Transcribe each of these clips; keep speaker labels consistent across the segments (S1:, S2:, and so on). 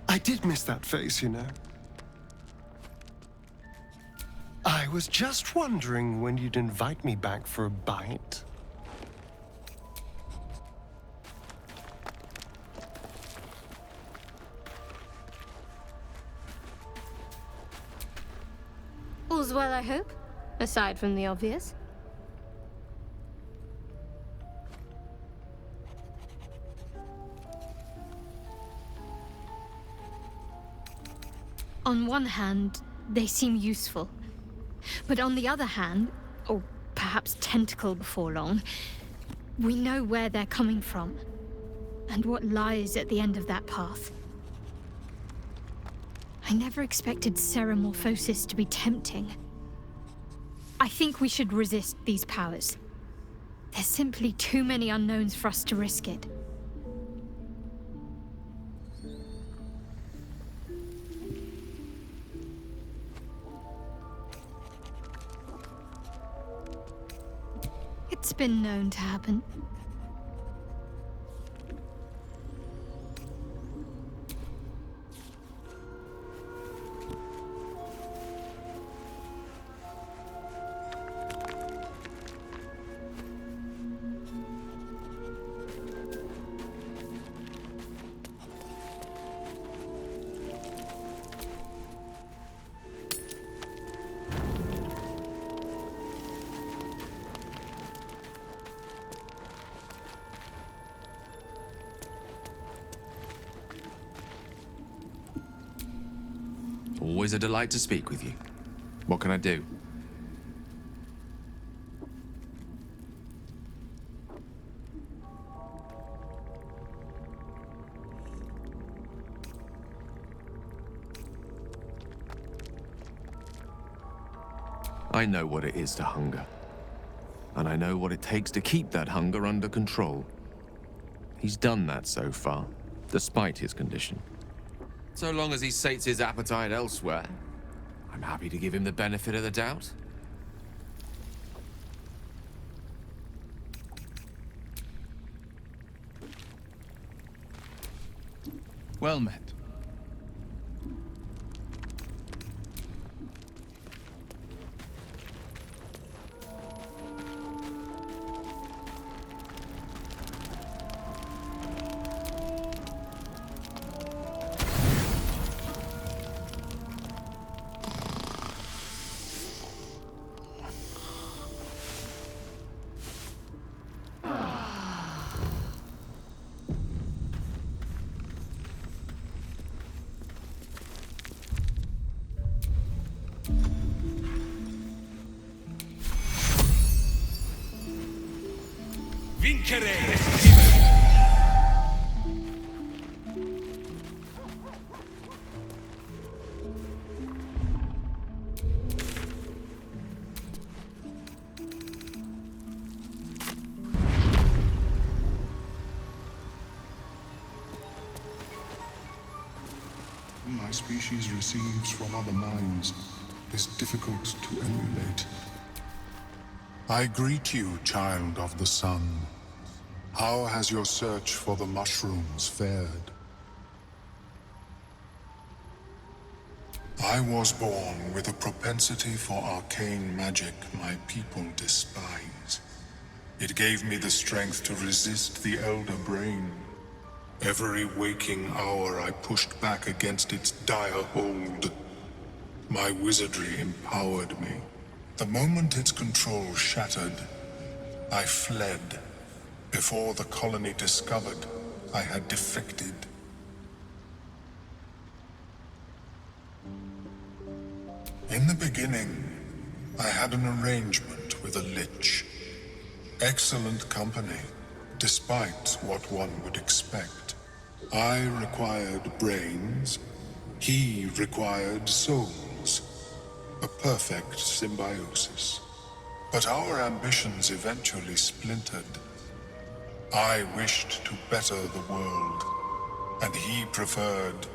S1: I did miss that face, you know. I was just wondering when you'd invite me back for a bite.
S2: All's well, I hope, aside from the obvious. On one hand, they seem useful. But on the other hand, or perhaps tentacle before long, we know where they're coming from, and what lies at the end of that path. I never expected ceremorphosis to be tempting. I think we should resist these powers. There's simply too many unknowns for us to risk it. It's been known to happen.
S3: Always a delight to speak with you. What can I do? I know what it is to hunger. And I know what it takes to keep that hunger under control. He's done that so far, despite his condition. So long as he sates his appetite elsewhere, I'm happy to give him the benefit of the doubt.
S4: Well met.
S5: Vincere!
S6: My species receives from other minds is difficult to emulate. I greet you, child of the sun. How has your search for the mushrooms fared? I was born with a propensity for arcane magic my people despise. It gave me the strength to resist the Elder Brain. Every waking hour I pushed back against its dire hold. My wizardry empowered me. The moment its control shattered, I fled. Before the colony discovered I had defected. In the beginning, I had an arrangement with a lich. Excellent company, despite what one would expect. I required brains, he required souls. A perfect symbiosis. But our ambitions eventually splintered. I wished to better the world, and he preferred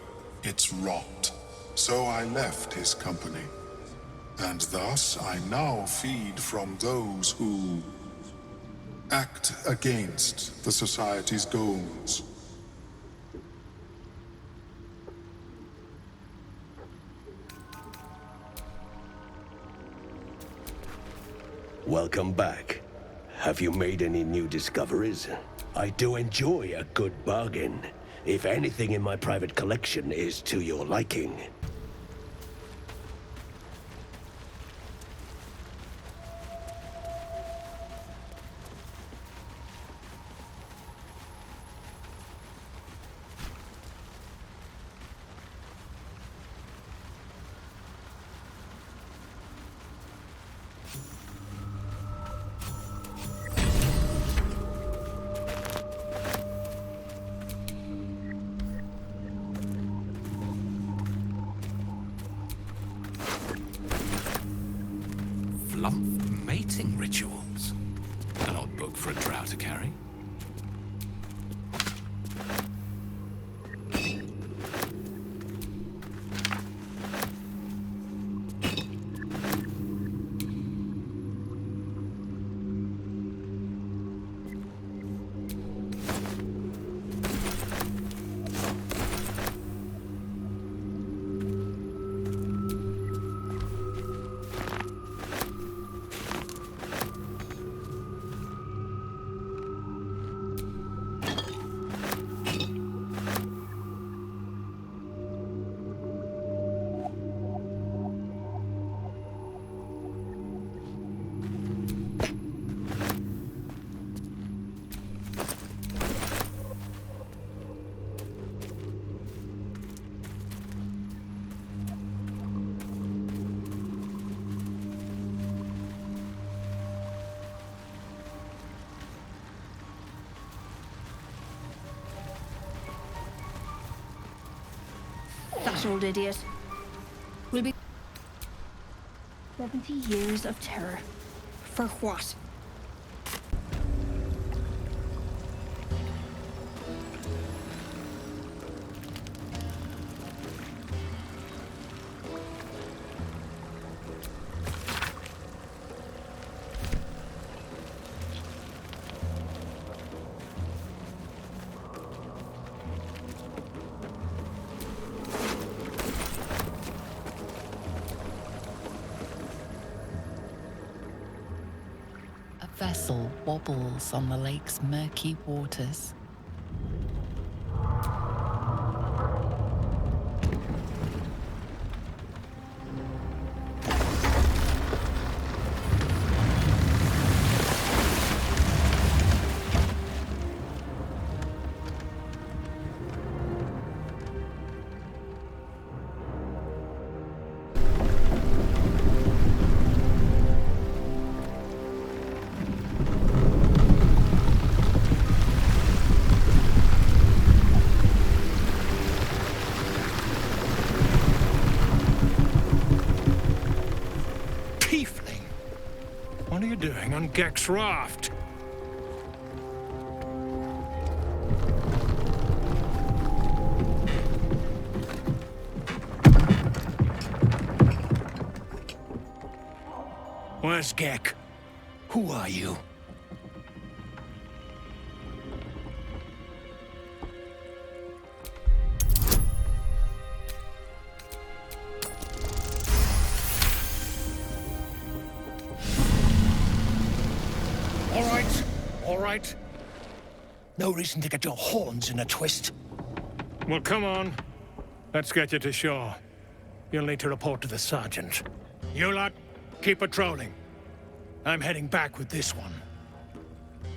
S6: its rot. So I left his company, and thus I now feed from those who act against the Society's goals.
S5: Welcome back. Have you made any new discoveries? I do enjoy a good bargain, if anything in my private collection is to your liking.
S7: Lump mating rituals. An odd book for a drow to carry.
S8: That old idiot. Will be 70 years of terror. For what?
S9: A vessel wobbles on the lake's murky waters.
S1: What are you doing on Gek's raft? Where's Gek? Who are you? All right. No reason to get your horns in a twist. Well, come on. Let's get you to shore. You'll need to report to the sergeant. You lot, keep patrolling. I'm heading back with this one.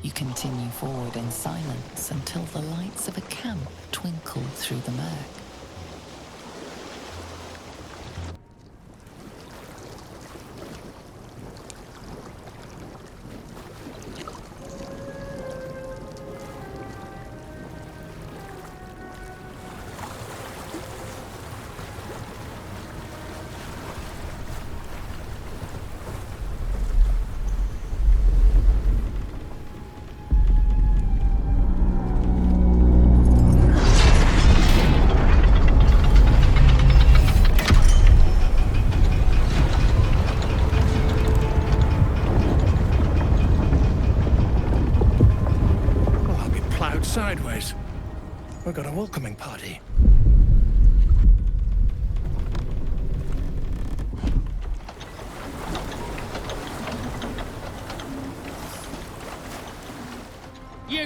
S9: You continue forward in silence until the lights of a camp twinkle through the murk.
S1: Sideways. We've got a welcoming party.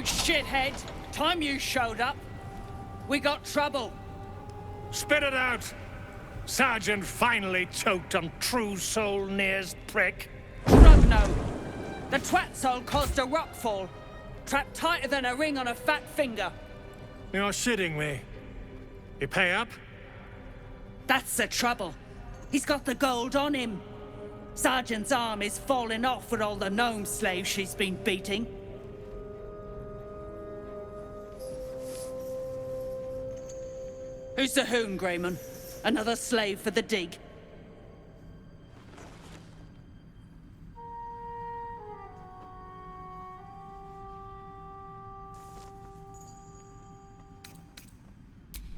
S10: You shithead! Time you showed up, we got trouble.
S1: Spit it out! Sergeant finally choked on True Soul Near's prick.
S10: Rugno! The twat soul caused a rockfall. Trapped tighter than a ring on a fat finger.
S1: You're shitting me. You pay up?
S10: That's the trouble. He's got the gold on him. Sergeant's arm is falling off with all the gnome slaves she's been beating. Who's the hoon, Greyman? Another slave for the dig?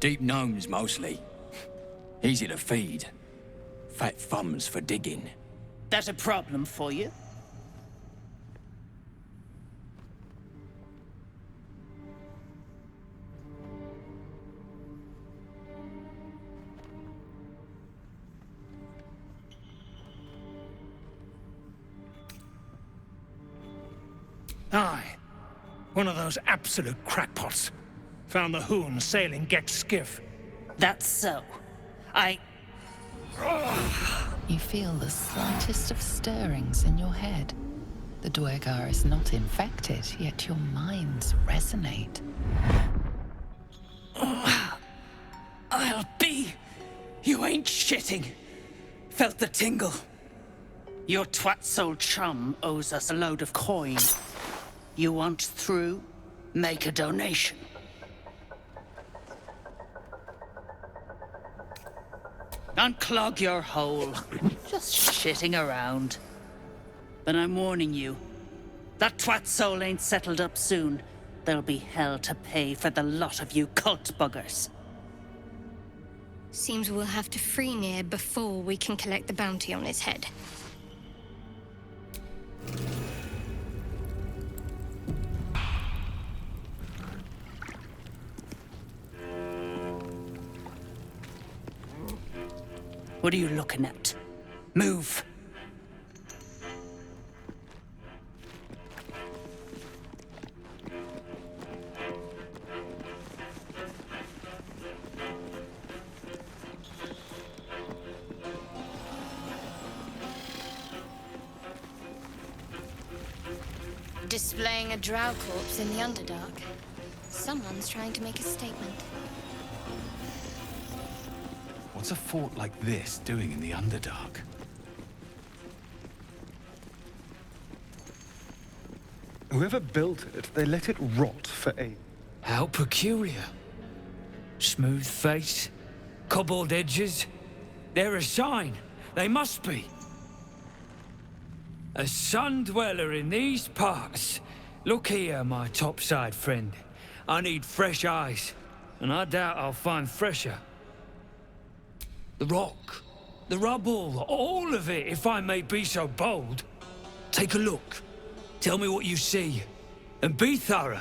S7: Deep gnomes, mostly. Easy to feed. Fat thumbs for digging.
S10: That a problem for you?
S1: Aye. One of those absolute crackpots. Found the hoon sailing Gex skiff.
S10: That's so.
S9: You feel the slightest of stirrings in your head. The Dwergar is not infected, yet your minds resonate.
S10: I'll be... You ain't shitting. Felt the tingle. Your twat-soul chum owes us a load of coin. You want through? Make a donation. Unclog your hole. Just shitting around. But I'm warning you. That twat soul ain't settled up soon. There'll be hell to pay for the lot of you cult buggers.
S2: Seems we'll have to free Nier before we can collect the bounty on his head.
S10: What are you looking at? Move!
S2: Displaying a drow corpse in the Underdark. Someone's trying to make a statement.
S7: What's a fort like this doing in the Underdark?
S11: Whoever built it, they let it rot for ages.
S12: How peculiar. Smooth face, cobbled edges. They're a sign. They must be. A sun dweller in these parts. Look here, my topside friend. I need fresh eyes, and I doubt I'll find fresher. The rock, the rubble, all of it, if I may be so bold. Take a look. Tell me what you see, and be thorough.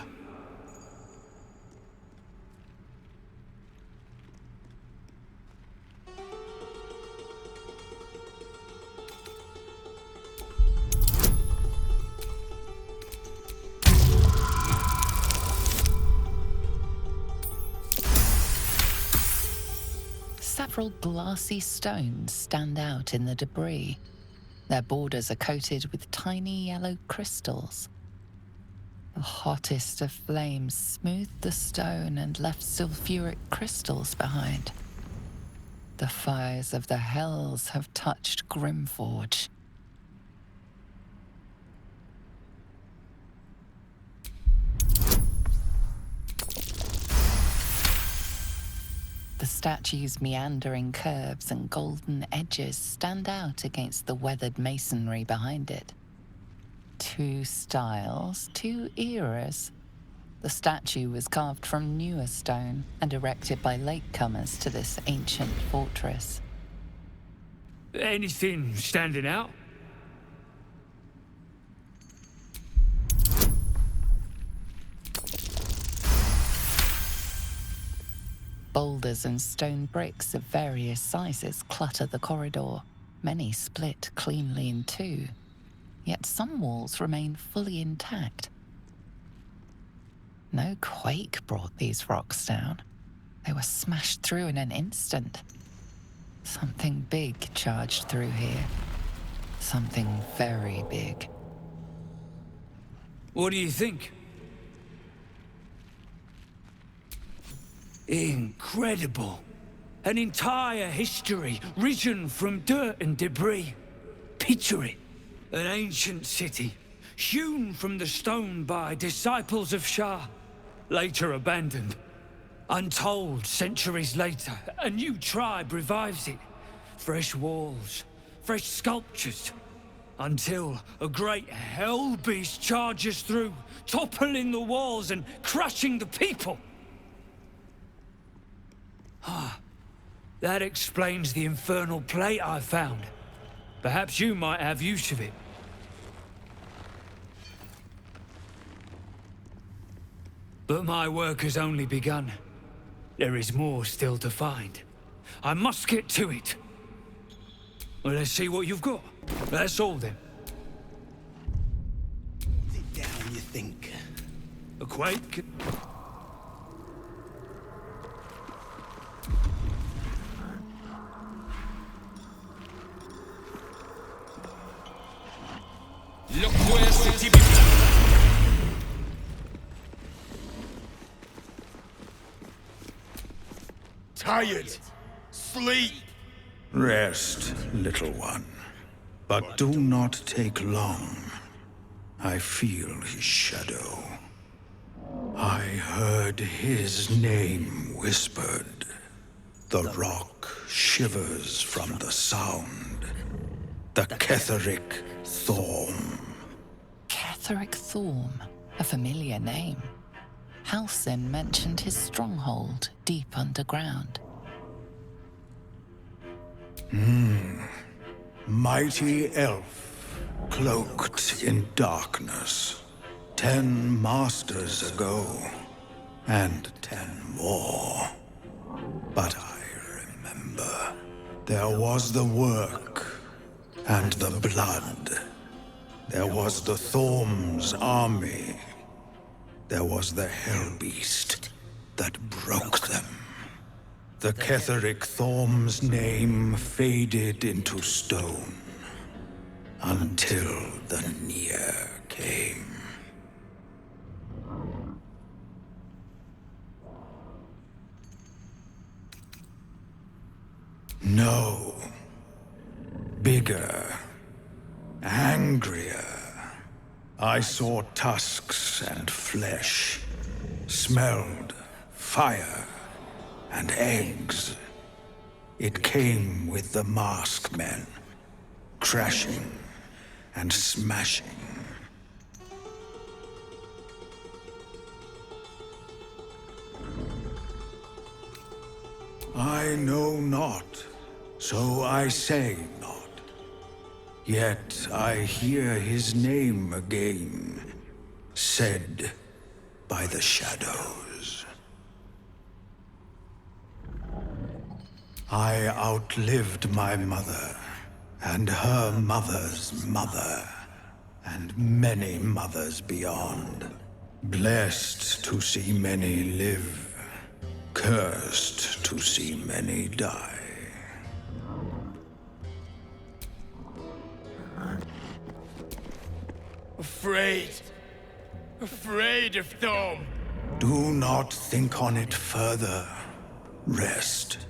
S9: Several glassy stones stand out in the debris. Their borders are coated with tiny yellow crystals. The hottest of flames smoothed the stone and left sulfuric crystals behind. The fires of the hells have touched Grimforge. The statue's meandering curves and golden edges stand out against the weathered masonry behind it. Two styles, two eras. The statue was carved from newer stone and erected by latecomers to this ancient fortress.
S12: Anything standing out?
S9: Boulders and stone bricks of various sizes clutter the corridor. Many split cleanly in two, yet some walls remain fully intact. No quake brought these rocks down. They were smashed through in an instant. Something big charged through here. Something very big.
S12: What do you think? Incredible. An entire history risen from dirt and debris. Picture it. An ancient city, hewn from the stone by disciples of Shah, later abandoned. Untold centuries later, a new tribe revives it. Fresh walls, fresh sculptures, until a great hell beast charges through, toppling the walls and crushing the people. That explains the infernal plate I found. Perhaps you might have use of it. But my work has only begun. There is more still to find. I must get to it. Well, let's see what you've got. That's all then.
S5: Sit down, you think.
S12: A quake?
S7: Look where city be.
S13: Tired. Sleep.
S14: Rest, little one. But do not take long. I feel his shadow. I heard his name whispered. The rock shivers from the sound. The Ketheric Thorm.
S9: Ketheric Thorm, a familiar name. Halsin mentioned his stronghold deep underground.
S14: Mighty elf, cloaked in darkness. 10 masters ago, and 10 more. But I remember. There was the work, and the blood. There was the Thorm's army. There was the Hell Beast that broke them. The Ketheric Thorm's name faded into stone until the Near came. No. Bigger. Angrier. I saw tusks and flesh. Smelled fire and eggs. It came with the masked men, crashing and smashing. I know not, so I say not. Yet I hear his name again, said by the shadows. I outlived my mother, and her mother's mother, and many mothers beyond. Blessed to see many live, cursed to see many die.
S13: Afraid of Thorm.
S14: Do not think on it further. Rest.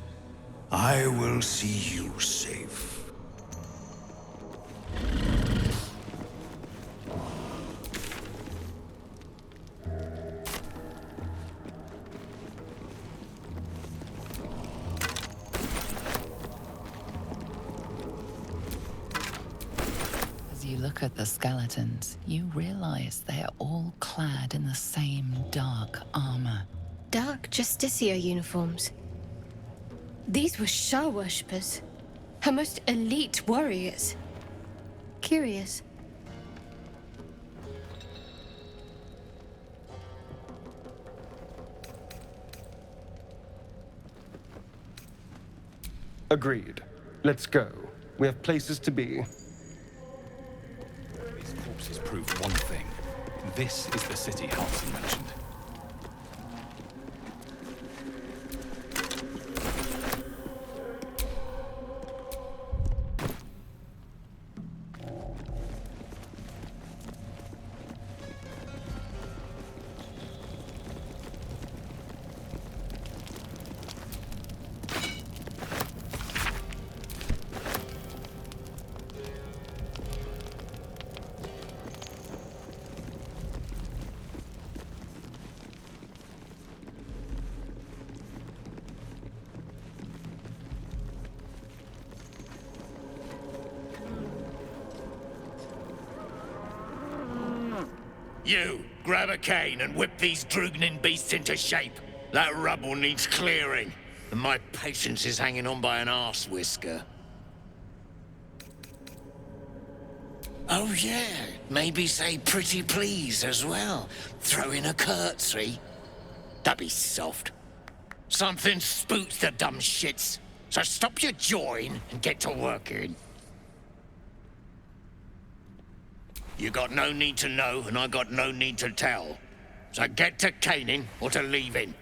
S14: I will see you safe.
S9: As you look at the skeletons, you realize they are all clad in the same dark armor.
S2: Dark Justicia uniforms. These were Shah worshippers. Her most elite warriors. Curious.
S11: Agreed. Let's go. We have places to be.
S7: These corpses prove one thing. This is the city Halsin mentioned.
S1: You, grab a cane and whip these droognin beasts into shape. That rubble needs clearing, and my patience is hanging on by an arse whisker. Oh yeah, maybe say pretty please as well. Throw in a curtsy. Don't be soft. Something spooks the dumb shits. So stop your jawing and get to working. You got no need to know, and I got no need to tell. So get to caning or to leaving.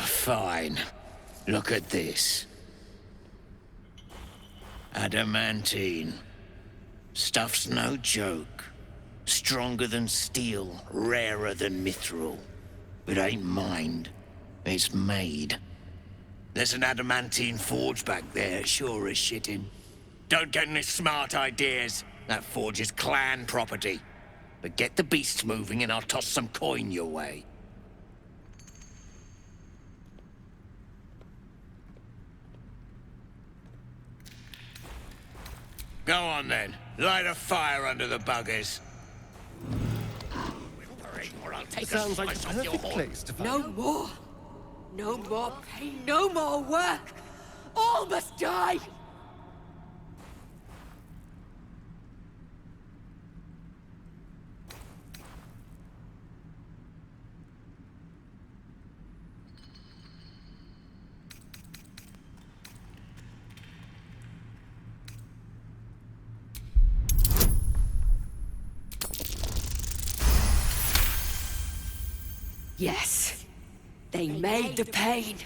S1: Fine. Look at this. Adamantine. Stuff's no joke. Stronger than steel, rarer than mithril. It ain't mined. It's made. There's an adamantine forge back there, sure as shitting. Don't get any smart ideas. That forge is clan property. But get the beasts moving and I'll toss some coin your way. Go on then. Light a fire under the buggers. Or I'll take
S11: Sounds
S1: a
S11: like
S1: slice
S11: the
S1: off your
S11: perfect
S1: horn.
S11: place to find.
S15: No more. No more pain, no more work. All must die. Yes, they made the pain.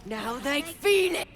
S15: Now they feel it.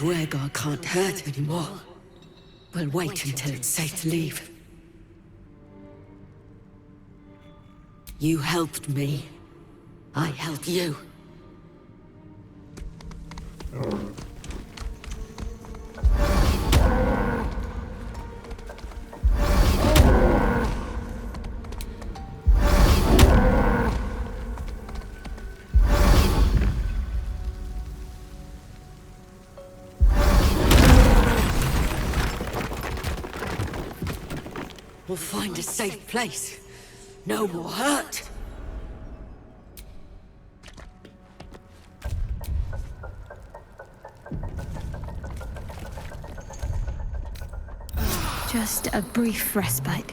S15: Dwegar can't hurt anymore. We'll wait until it's safe to leave. You helped me. I help you. We'll find a safe place. No more hurt.
S2: Just a brief respite.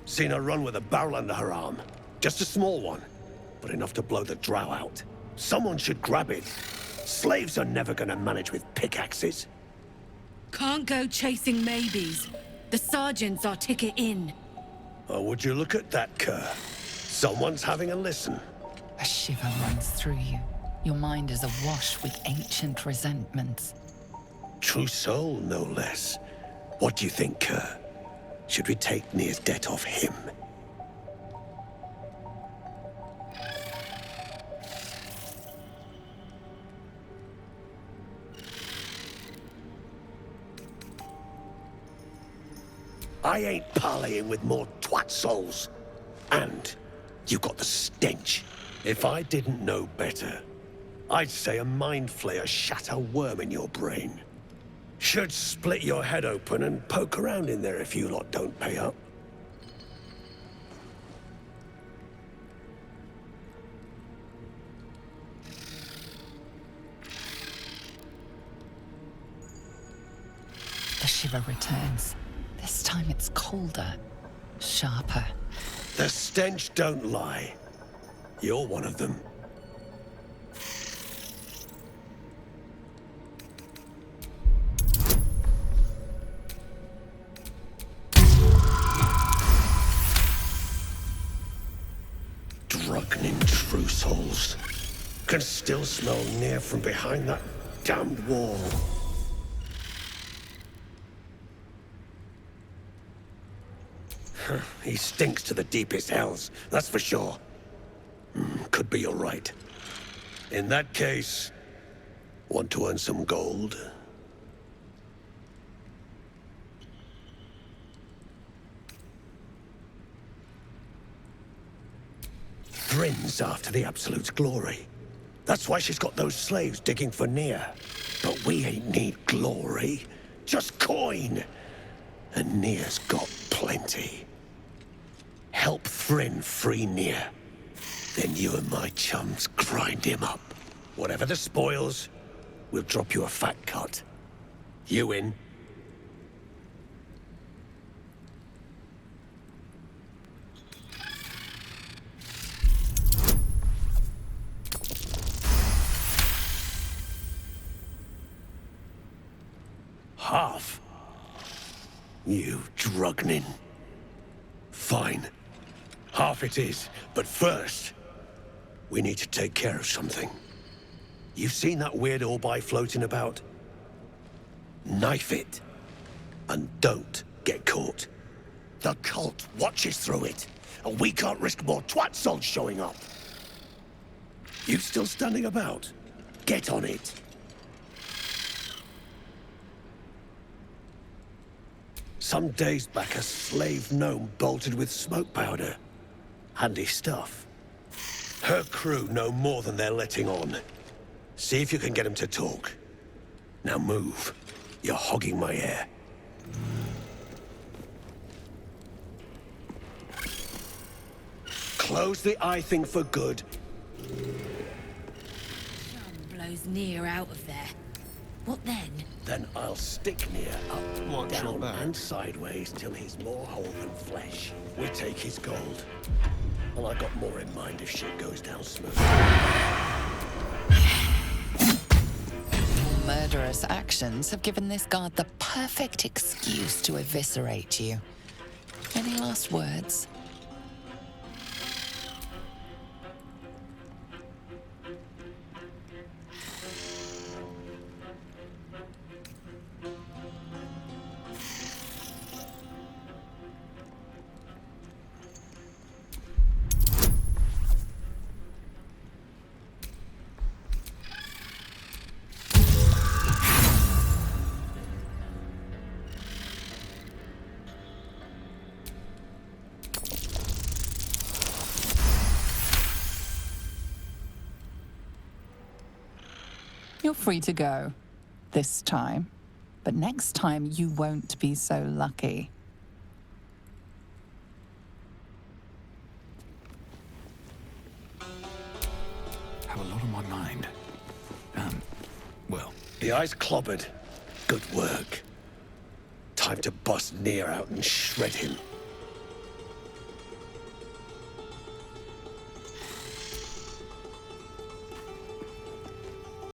S5: Seen her run with a barrel under her arm. Just a small one, but enough to blow the drow out. Someone should grab it. Slaves are never gonna manage with pickaxes.
S15: Can't go chasing maybes. The sergeant's our ticket in.
S5: Oh, would you look at that, Kerr? Someone's having a listen.
S9: A shiver runs through you. Your mind is awash with ancient resentments.
S5: True soul, no less. What do you think, Kerr? Should we take Nir's debt off him? I ain't parleying with more twat souls. And you got the stench. If I didn't know better, I'd say a mind flayer shat a worm in your brain. Should split your head open and poke around in there if you lot don't pay up.
S9: The shiver returns. This time it's colder, sharper.
S5: The stench don't lie. You're one of them. Drugnin true souls. Can still smell Nir from behind that damned wall. He stinks to the deepest hells, that's for sure. Could be you're right. In that case, want to earn some gold? Thrin's after the Absolute's glory. That's why she's got those slaves digging for Nir. But we ain't need glory, just coin. And Nir's got plenty. Help Thrin free Nir. Then you and my chums grind him up. Whatever the spoils, we'll drop you a fat cut. You in? Half? You drugnin. Fine. Half it is, but first, we need to take care of something. You've seen that weird orb floating about? Knife it, and don't get caught. The cult watches through it, and we can't risk more twat souls showing up. You still standing about? Get on it. Some days back, a slave gnome bolted with smoke powder. Handy stuff. Her crew know more than they're letting on. See if you can get them to talk. Now move. You're hogging my air. Close the eye thing for good.
S15: Sun blows Nir out of there. What then?
S5: Then I'll stick Nir up, down, and sideways till he's more whole than flesh. We take his gold. Well, I got more in mind if shit goes down smooth.
S9: Your murderous actions have given this guard the perfect excuse to eviscerate you. Any last words? You're free to go. This time. But next time you won't be so lucky.
S7: Have a lot on my mind. Well.
S5: The eye's clobbered. Good work. Time to bust Nir out and shred him.